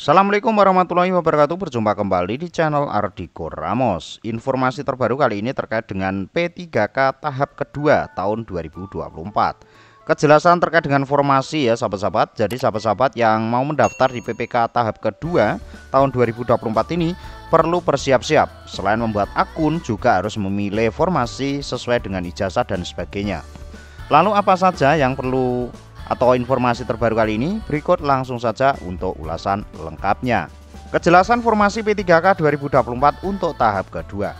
Assalamualaikum warahmatullahi wabarakatuh. Berjumpa kembali di channel Ardhiko Ramos. Informasi terbaru kali ini terkait dengan P3K tahap kedua tahun 2024. Kejelasan terkait dengan formasi ya sahabat-sahabat. Jadi sahabat-sahabat yang mau mendaftar di PPK tahap kedua tahun 2024 ini perlu bersiap-siap. Selain membuat akun, juga harus memilih formasi sesuai dengan ijazah dan sebagainya. Lalu apa saja yang perlu atau informasi terbaru kali ini? Berikut langsung saja untuk ulasan lengkapnya. Kejelasan formasi P3K 2024 untuk tahap kedua.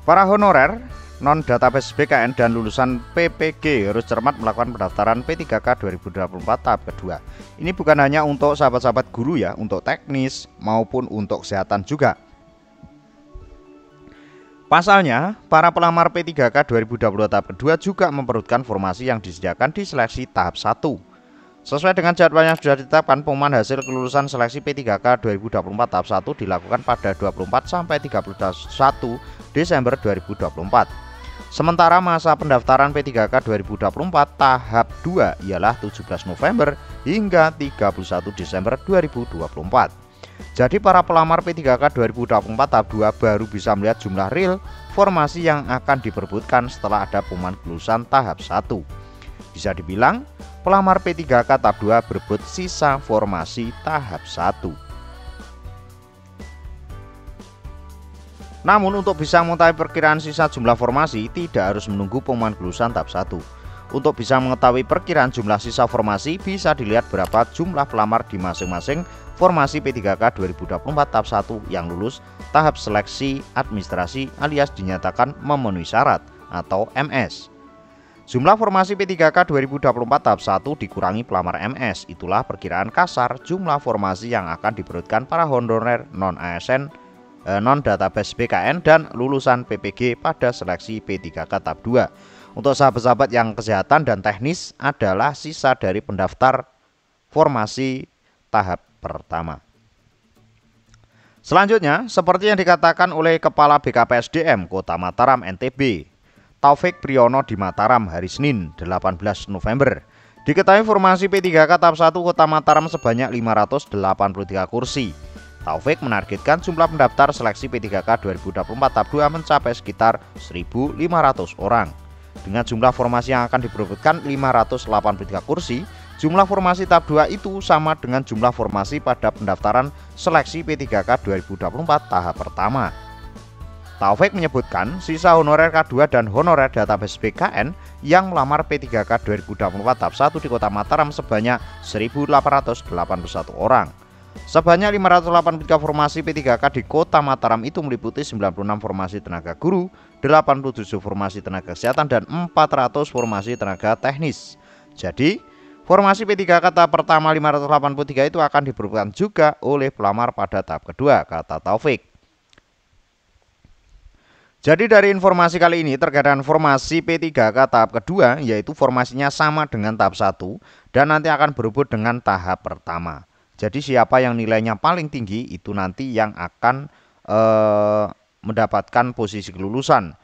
Para honorer, non-database BKN dan lulusan PPG harus cermat melakukan pendaftaran P3K 2024 tahap kedua. Ini bukan hanya untuk sahabat-sahabat guru ya, untuk teknis maupun untuk kesehatan juga. Pasalnya, para pelamar P3K 2022 tahap kedua juga memerlukan formasi yang disediakan di seleksi tahap 1. Sesuai dengan jadwal yang sudah ditetapkan, pengumuman hasil kelulusan seleksi P3K 2024 tahap 1 dilakukan pada 24 sampai 31 Desember 2024. Sementara masa pendaftaran P3K 2024 tahap 2 ialah 17 November hingga 31 Desember 2024. Jadi para pelamar P3K 2024 tahap 2 baru bisa melihat jumlah real formasi yang akan diperebutkan setelah ada pengumuman kelulusan tahap 1. Bisa dibilang pelamar P3K tahap 2 berebut sisa formasi tahap 1. Namun untuk bisa mengetahui perkiraan sisa jumlah formasi tidak harus menunggu pengumuman kelulusan tahap 1. Untuk bisa mengetahui perkiraan jumlah sisa formasi, bisa dilihat berapa jumlah pelamar di masing-masing formasi P3K 2024 tahap 1 yang lulus tahap seleksi administrasi alias dinyatakan memenuhi syarat atau MS. Jumlah formasi P3K 2024 tahap 1 dikurangi pelamar MS, itulah perkiraan kasar jumlah formasi yang akan diperolehkan para honorer non-ASN, non-database BKN dan lulusan PPG pada seleksi P3K tahap 2. Untuk sahabat-sahabat yang kesehatan dan teknis adalah sisa dari pendaftar formasi tahap pertama. Selanjutnya, seperti yang dikatakan oleh Kepala BKPSDM Kota Mataram NTB, Taufik Priyono di Mataram hari Senin 18 November, diketahui formasi P3K tahap 1 Kota Mataram sebanyak 583 kursi. Taufik menargetkan jumlah pendaftar seleksi P3K 2024 tahap 2 mencapai sekitar 1.500 orang. Dengan jumlah formasi yang akan diperebutkan 583 kursi, jumlah formasi tahap 2 itu sama dengan jumlah formasi pada pendaftaran seleksi P3K 2024 tahap pertama. Taufik menyebutkan sisa honorer K2 dan honorer database BKN yang melamar P3K 2024 tahap 1 di Kota Mataram sebanyak 1.881 orang. Sebanyak 583 formasi P3K di Kota Mataram itu meliputi 96 formasi tenaga guru, 87 formasi tenaga kesehatan, dan 400 formasi tenaga teknis. Jadi, formasi P3K tahap pertama 583 itu akan diperlukan juga oleh pelamar pada tahap kedua, kata Taufik. Jadi dari informasi kali ini terkait dengan formasi P3K tahap kedua, yaitu formasinya sama dengan tahap 1 dan nanti akan berebut dengan tahap pertama. Jadi siapa yang nilainya paling tinggi itu nanti yang akan mendapatkan posisi kelulusan.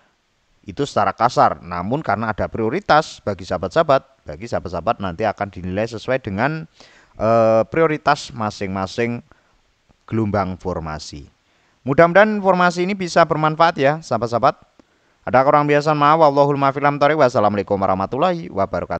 Itu secara kasar, namun karena ada prioritas bagi sahabat-sahabat nanti akan dinilai sesuai dengan prioritas masing-masing gelombang formasi. Mudah-mudahan informasi ini bisa bermanfaat ya sahabat-sahabat. Ada kurang biasa maaf, wallahul muwaffiq. Wassalamualaikum warahmatullahi wabarakatuh.